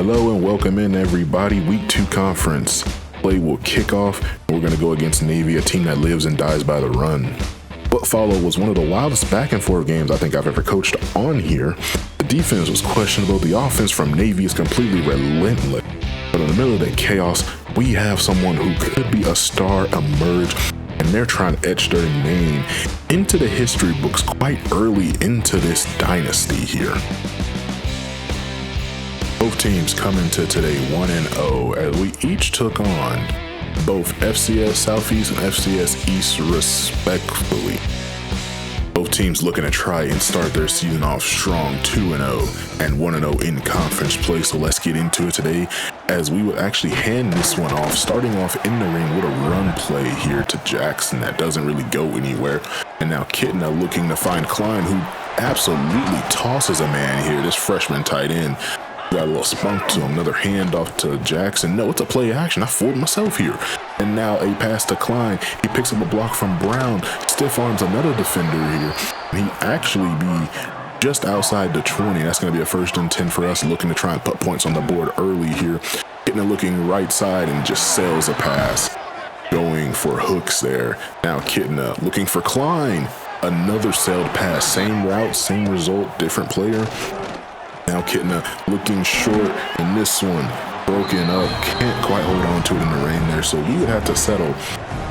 Hello and welcome in everybody. Week 2 conference play will kick off and we're going to go against Navy, a team that lives and dies by the run. What followed was one of the wildest back and forth games I think I've ever coached on here. The defense was questionable. The offense from Navy is completely relentless. But in the middle of that chaos, we have someone who could be a star emerge, and they're trying to etch their name into the history books quite early into this dynasty here. Both teams come into today 1-0 as we each took on both FCS Southeast and FCS East respectively. Both teams looking to try and start their season off strong 2-0 and 1-0 in conference play. So let's get into it today as we would actually hand this one off, starting off in the ring with a run play here to Jackson that doesn't really go anywhere. And now Kitna looking to find Klein, who absolutely tosses a man here, this freshman tight end. Got a little spunk to him, another handoff to Jackson. No, it's a play action. I fooled myself here. And now a pass to Klein. He picks up a block from Brown. Stiff arms another defender here. And he actually be just outside the 20. That's going to be a 1st and 10 for us, looking to try and put points on the board early here. Kitna looking right side and just sails a pass. Going for hooks there. Now Kitna looking for Klein. Another sailed pass. Same route, same result, different player. Now Kitna looking short, and this one broken up. Can't quite hold on to it in the rain there, so we would have to settle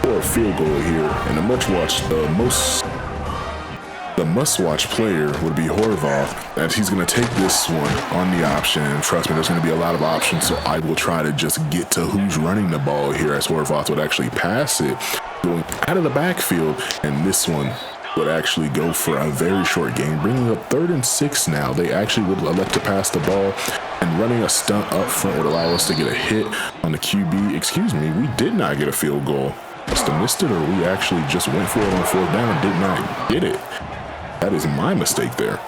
for a field goal here. And the must-watch player would be Horvath, as he's going to take this one on the option. And trust me, there's going to be a lot of options, so I will try to just get to who's running the ball here, as Horvath would actually pass it, going out of the backfield, and this one would actually go for a very short gain, bringing up 3rd and 6 now. They actually would elect to pass the ball, and running a stunt up front would allow us to get a hit on the QB. Excuse me, we did not get a field goal. Must have missed it, or we actually just went for it on 4th down, did not get it. That is my mistake there.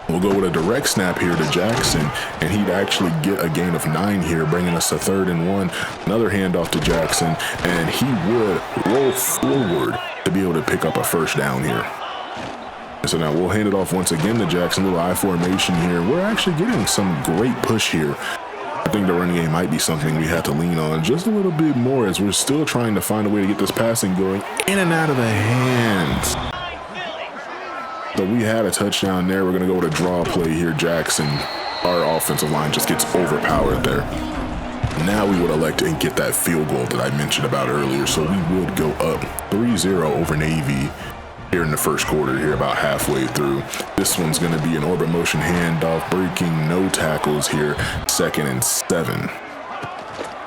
We'll go with a direct snap here to Jackson, and he'd actually get a gain of 9 here, bringing us to 3rd and 1. Another handoff to Jackson, and he would roll forward to be able to pick up a 1st down here. And so now we'll hand it off once again to Jackson, little I formation here. We're actually getting some great push here. I think the running game might be something we have to lean on just a little bit more, as we're still trying to find a way to get this passing going in and out of the hands. So we had a touchdown there. We're going to go with a draw play here. Jackson, our offensive line just gets overpowered there. Now we would elect and get that field goal that I mentioned about earlier. So we would go up 3-0 over Navy here in the 1st quarter, here about halfway through. This one's going to be an orbit motion handoff, breaking no tackles here, 2nd and 7.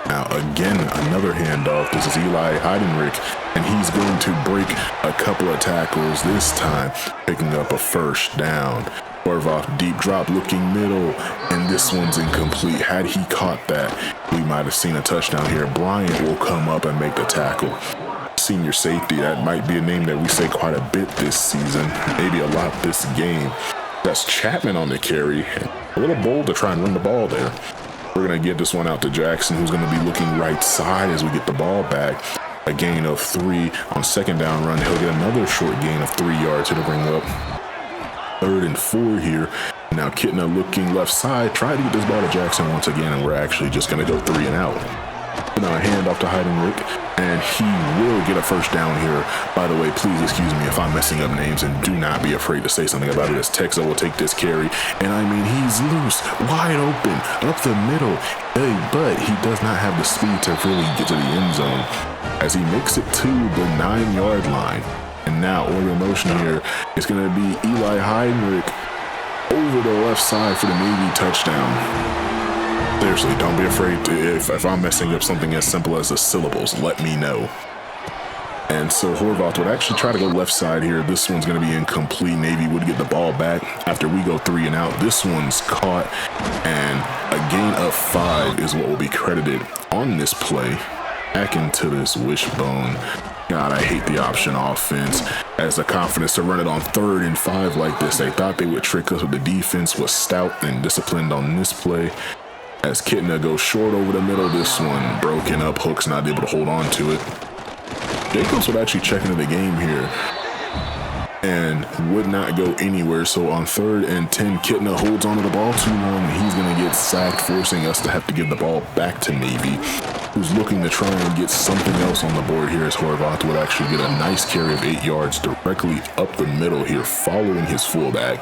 Now again, another handoff. This is Eli Heidenreich, and he's going to break a couple of tackles this time, picking up a 1st down. Horvath deep drop looking middle, and this one's incomplete. Had he caught that, we might have seen a touchdown here. Bryant will come up and make the tackle. Senior safety, that might be a name that we say quite a bit this season, maybe a lot this game. That's Chapman on the carry. A little bold to try and run the ball there. We're going to get this one out to Jackson, who's going to be looking right side as we get the ball back. A gain of 3 on 2nd down run. He'll get another short gain of 3 yards. It'll bring up 3rd and 4 here. Now Kitna looking left side, try to get this ball to Jackson once again, and we're actually just going to go 3 and out. Now a handoff to Heidenreich, and he will get a 1st down here. By the way, please excuse me if I'm messing up names, and do not be afraid to say something about it, as Texas will take this carry. And I mean, he's loose, wide open, up the middle, but he does not have the speed to really get to the end zone, as he makes it to the 9-yard line. And now order motion here is going to be Eli Heidenreich over the left side for the Navy touchdown. Seriously, don't be afraid to, if I'm messing up something as simple as the syllables, let me know. And so Horvath would actually try to go left side here. This one's going to be incomplete. Navy would get the ball back after we go 3 and out. This one's caught, and a gain of 5 is what will be credited on this play. Back into this wishbone. God, I hate the option offense. As the confidence to run it on 3rd and 5 like this. They thought they would trick us, but the defense was stout and disciplined on this play. As Kitna goes short over the middle, this one broken up. Hook's not able to hold on to it. Jacobs would actually check into the game here and would not go anywhere. So on 3rd and 10, Kitna holds onto the ball too long, and he's going to get sacked, forcing us to have to give the ball back to Navy, who's looking to try and get something else on the board here, as Horvath would actually get a nice carry of 8 yards directly up the middle here, following his fullback.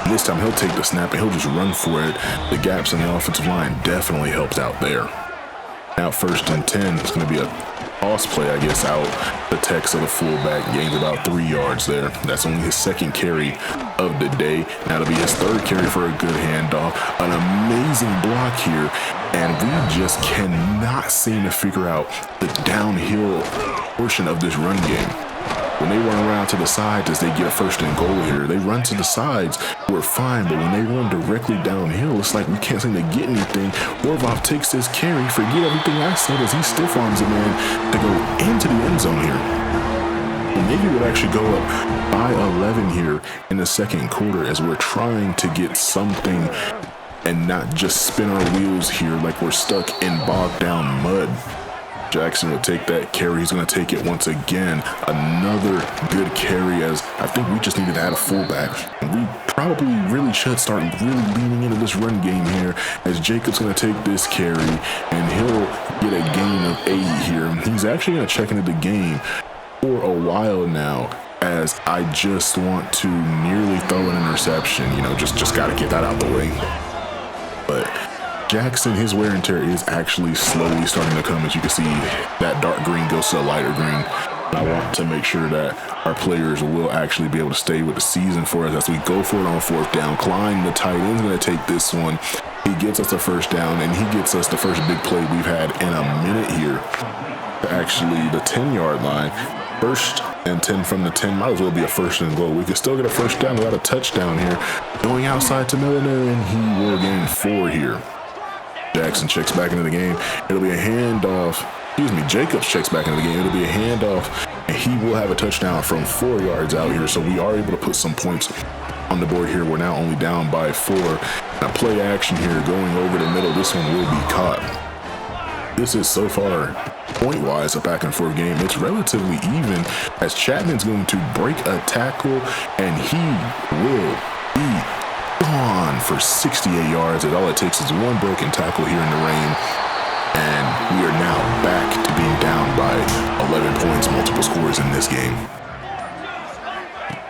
This time he'll take the snap and he'll just run for it. The gaps in the offensive line definitely helped out there. Now 1st and 10, it's going to be a toss play, I guess, out the text of the fullback, gains about 3 yards there. That's only his 2nd carry of the day. Now it'll be his 3rd carry for a good handoff. An amazing block here, and we just cannot seem to figure out the downhill portion of this run game. When they run around to the sides as they get 1st and goal here, they run to the sides, we're fine, but when they run directly downhill, it's like we can't seem to get anything. Horvath takes this carry, forget everything I said as he stiff arms a man to go into the end zone here. And Navy would actually go up by 11 here in the 2nd quarter as we're trying to get something and not just spin our wheels here like we're stuck in bogged down mud. Jackson will take that carry. He's going to take it once again. Another good carry, as I think we just needed to add a fullback. And we probably really should start really leaning into this run game here, as Jacob's going to take this carry and he'll get a gain of 8 here. He's actually going to check into the game for a while now, as I just want to nearly throw an interception. You know, just got to get that out the way. But Jackson, his wear and tear is actually slowly starting to come. As you can see, that dark green goes to a lighter green. I want to make sure that our players will actually be able to stay with the season for us as we go for it on 4th down. Klein, the tight end, is going to take this one. He gets us the 1st down, and he gets us the first big play we've had in a minute here. Actually, the 10-yard line. 1st and 10 from the 10 might as well be a 1st and goal. We can still get a 1st down without a touchdown here. Going outside to Milliner, and he will gain 4 here. Jackson checks back into the game. It'll be a handoff. Jacobs checks back into the game. It'll be a handoff, and he will have a touchdown from 4 yards out here. So we are able to put some points on the board here. We're now only down by 4. Now play action here, going over the middle. This one will be caught. This is so far, point-wise, a back-and-forth game. It's relatively even, as Chapman's going to break a tackle, and he will be gone for 68 yards, as all it takes is one broken tackle here in the rain, and we are now back to being down by 11 points, multiple scores in this game.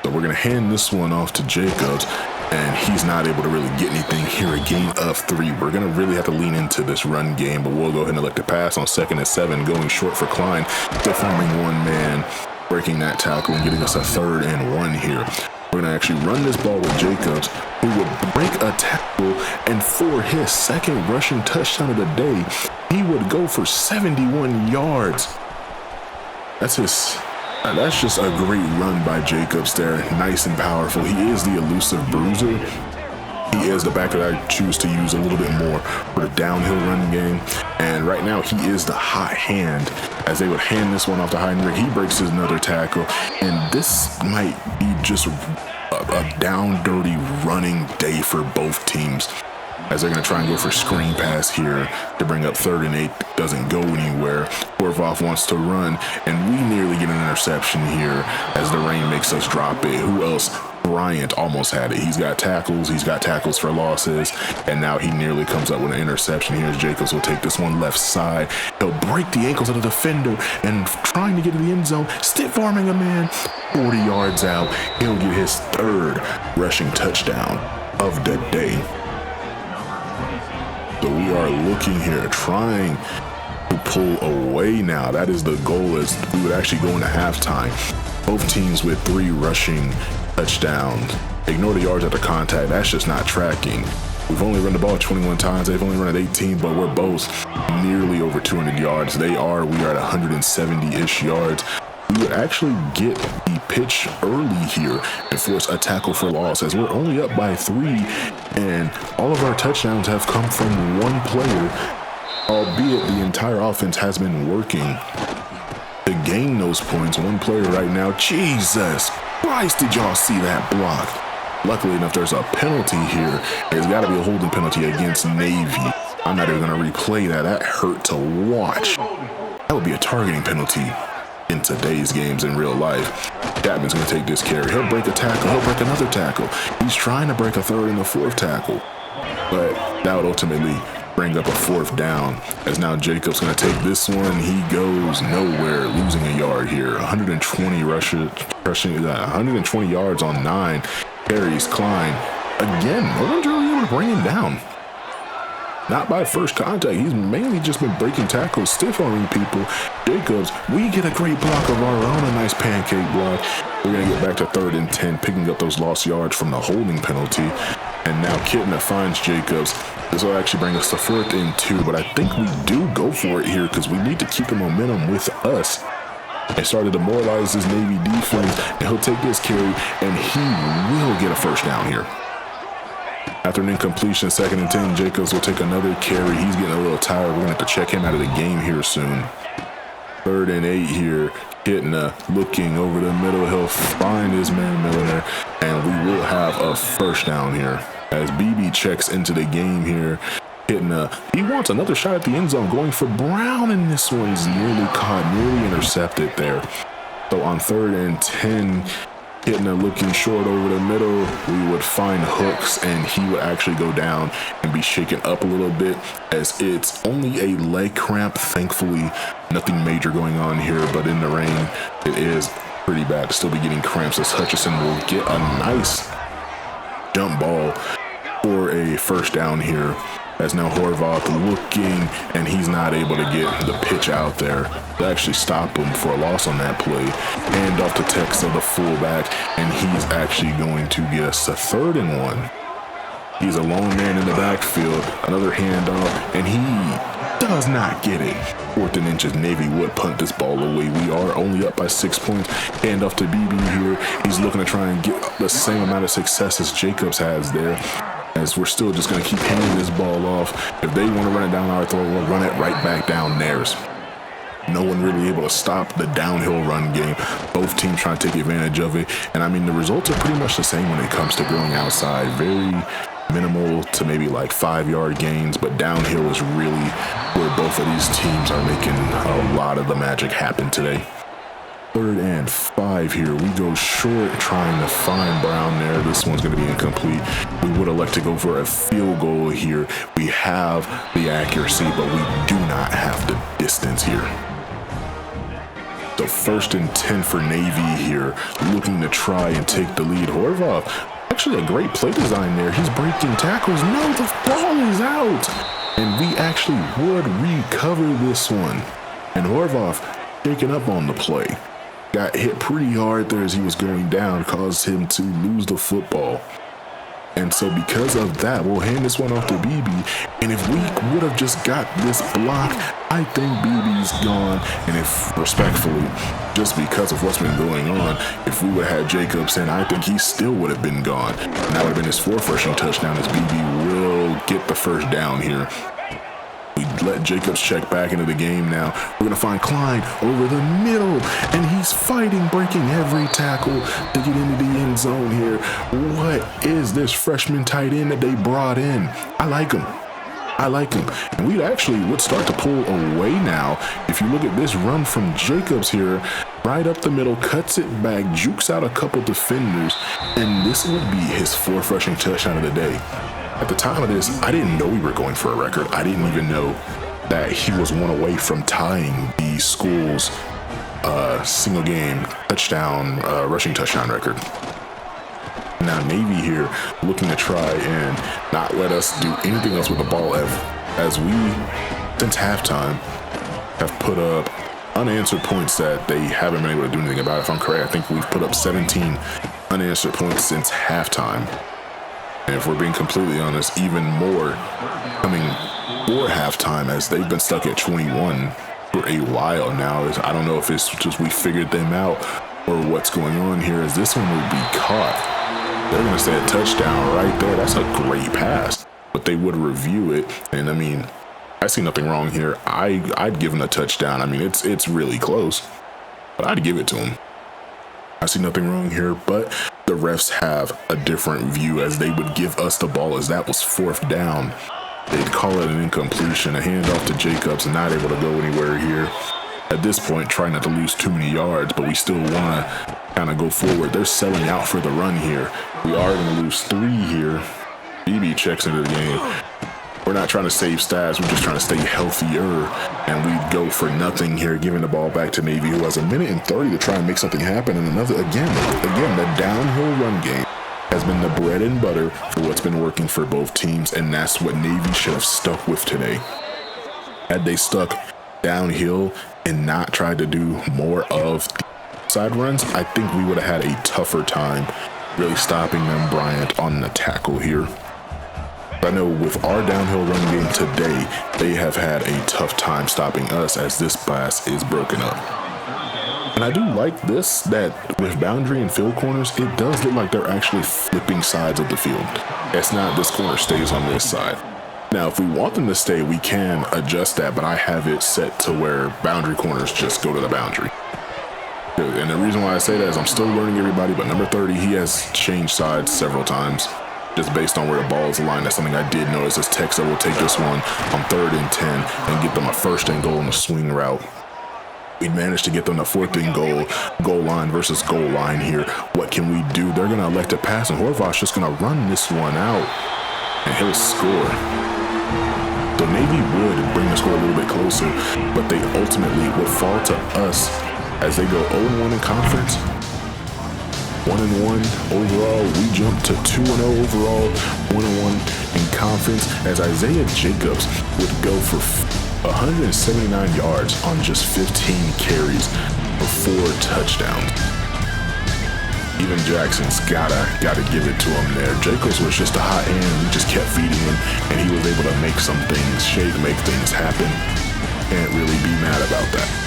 So we're going to hand this one off to Jacobs, and he's not able to really get anything here. A gain of 3. We're going to really have to lean into this run game, but we'll go ahead and elect to pass on 2nd and 7, going short for Klein, deforming one man, breaking that tackle and getting us a 3rd and 1 here. We're going to actually run this ball with Jacobs, who would break a tackle, and for his 2nd rushing touchdown of the day, he would go for 71 yards. That's just a great run by Jacobs there. Nice and powerful. He is the elusive bruiser. He is the back that I choose to use a little bit more for the downhill running game. And right now he is the hot hand, as they would hand this one off to Heinrich. He breaks another tackle, and this might be just a down dirty running day for both teams, as they're going to try and go for screen pass here to bring up 3rd and 8. Doesn't go anywhere. Horvath wants to run, and we nearly get an interception here as the rain makes us drop it. Who else? Bryant almost had it. He's got tackles for losses, and now he nearly comes up with an interception. Here's Jacobs will take this one left side. He'll break the ankles of the defender and trying to get to the end zone, stiff arming a man 40 yards out. He'll get his 3rd rushing touchdown of the day. So we are looking here, trying to pull away now. That is the goal, as we would actually go into halftime. Both teams with 3 rushing touchdowns. Ignore the yards after contact. That's just not tracking. We've only run the ball 21 times. They've only run it 18, but we're both nearly over 200 yards. We are at 170-ish yards. We would actually get the pitch early here and force a tackle for loss, as we're only up by 3, and all of our touchdowns have come from one player, albeit the entire offense has been working to gain those points. One player right now. Jesus Christ, did y'all see that block? Luckily enough, there's a penalty here. There's got to be a holding penalty against Navy. I'm not even going to replay that. That hurt to watch. That would be a targeting penalty in today's games in real life. Chapman's going to take this carry. He'll break a tackle. He'll break another tackle. He's trying to break a 3rd and a 4th tackle. but that would ultimately bring up a 4th down, as now Jacobs going to take this one. He goes nowhere, losing a yard here. 120 120 yards on 9 carries. Klein again, no one's really able to bring him down. Not by first contact. He's mainly just been breaking tackles, stiff-arming people. Jacobs, we get a great block of our own, a nice pancake block. We're going to get back to 3rd and 10, picking up those lost yards from the holding penalty. And now Kitna finds Jacobs. This will actually bring us to 4th and 2, but I think we do go for it here because we need to keep the momentum with us. They started to demoralize this Navy defense, and he'll take this carry, and he will get a 1st down here. After an incompletion, 2nd and 10, Jacobs will take another carry. He's getting a little tired. We're going to have to check him out of the game here soon. 3rd and 8 here. Kitna looking over the middle. He'll find his man Milliner, and we will have a 1st down here. As BB checks into the game here, Kitna, he wants another shot at the end zone, going for Brown, and this one's nearly caught, nearly intercepted there. So on 3rd and 10, Kitna looking short over the middle, we would find Hooks, and he would actually go down and be shaken up a little bit, as it's only a leg cramp. Thankfully, nothing major going on here, but in the rain, it is pretty bad to still be getting cramps, as Hutchison will get a nice jump ball for a 1st down here. As now Horvath looking, and he's not able to get the pitch out there to actually stop him for a loss on that play. Hand off to Texa, the fullback, and he's actually going to get us to 3rd and 1. He's a lone man in the backfield, another handoff, and he does not get it. 4th and inches, Navy would punt this ball away. We are only up by 6 points. Hand off to BB here. He's looking to try and get the same amount of success as Jacobs has there, as we're still just going to keep handing this ball off. If they want to run it down our throat, we'll run it right back down theirs. No one really able to stop the downhill run game. Both teams trying to take advantage of it. And I mean, the results are pretty much the same when it comes to going outside. Very minimal to maybe like 5-yard gains, but downhill is really where both of these teams are making a lot of the magic happen today. 3rd and 5 here. We go short, trying to find Brown there. This one's going to be incomplete. We would elect to go for a field goal here. We have the accuracy, but we do not have the distance here. So 1st and 10 for Navy here, looking to try and take the lead. Horvath, actually a great play design there. He's breaking tackles. No, the ball is out. And we actually would recover this one. And Horvath shaking up on the play. Got hit pretty hard there as he was going down, caused him to lose the football. And so because of that, we'll hand this one off to BB. And if we would have just got this block, I think BB's gone. And if, respectfully, just because of what's been going on, if we would have had Jacobs in, I think he still would have been gone. And that would have been his 4th rushing touchdown, as BB will get the 1st down here. We let Jacobs check back into the game now. We're going to find Klein over the middle, and he's fighting, breaking every tackle to get into the end zone here. What is this freshman tight end that they brought in? I like him. And we actually would start to pull away now. If you look at this run from Jacobs here, right up the middle, cuts it back, jukes out a couple defenders, and this would be his 4th rushing touchdown of the day. At the time of this, I didn't know we were going for a record. I didn't even know that he was one away from tying the school's single game touchdown, rushing touchdown record. Now Navy here looking to try and not let us do anything else with the ball, as we, since halftime, have put up unanswered points that they haven't been able to do anything about. If I'm correct, I think we've put up 17 unanswered points since halftime. And if we're being completely honest, even more coming for halftime, as they've been stuck at 21 for a while now. I don't know if it's just we figured them out or what's going on here, as this one will be caught. They're going to say a touchdown right there. That's a great pass, but they would review it. And I mean, I see nothing wrong here. I'd give him a touchdown. I mean, it's really close, but I'd give it to him. I see nothing wrong here, but the refs have a different view, as they would give us the ball, as that was 4th down. They'd call it an incompletion, a handoff to Jacobs, and not able to go anywhere here. At this point, trying not to lose too many yards, but we still want to kind of go forward. They're selling out for the run here. We are going to lose 3 here. BB checks into the game. We're not trying to save stats, we're just trying to stay healthier. And we go for nothing here, giving the ball back to Navy, who has a minute and 30 to try and make something happen. And again, the downhill run game has been the bread and butter for what's been working for both teams, and that's what Navy should have stuck with today. Had they stuck downhill and not tried to do more of the side runs, I think we would have had a tougher time really stopping them, Bryant, on the tackle here. I know with our downhill run game today, they have had a tough time stopping us as this pass is broken up. And I do like this, that with boundary and field corners, it does look like they're actually flipping sides of the field. It's not this corner stays on this side. Now, if we want them to stay, we can adjust that, but I have it set to where boundary corners just go to the boundary. And the reason why I say that is I'm still learning everybody, but number 30, he has changed sides several times just based on where the ball is aligned. That's something I did notice as Texas will take this one on 3rd and 10 and get them a 1st and goal on the swing route. We managed to get them to 4th and goal line versus goal line here. What can we do? They're going to elect a pass, and Horvath's just going to run this one out, and he'll score. So Navy would bring the score a little bit closer, but they ultimately would fall to us as they go 0-1 in conference. 1-1 overall. We jump to 2-0 overall, 1-1 in conference, as Isaiah Jacobs would go for 179 yards on just 15 carries for 4 touchdowns. Even Jackson's gotta give it to him there. Jacobs was just a hot hand. We just kept feeding him, and he was able to make some things shake, make things happen. Can't really be mad about that.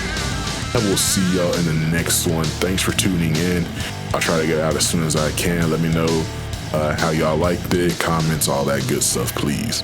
And we'll see y'all in the next one. Thanks for tuning in. I'll try to get out as soon as I can. Let me know how y'all liked it, comments, all that good stuff, please.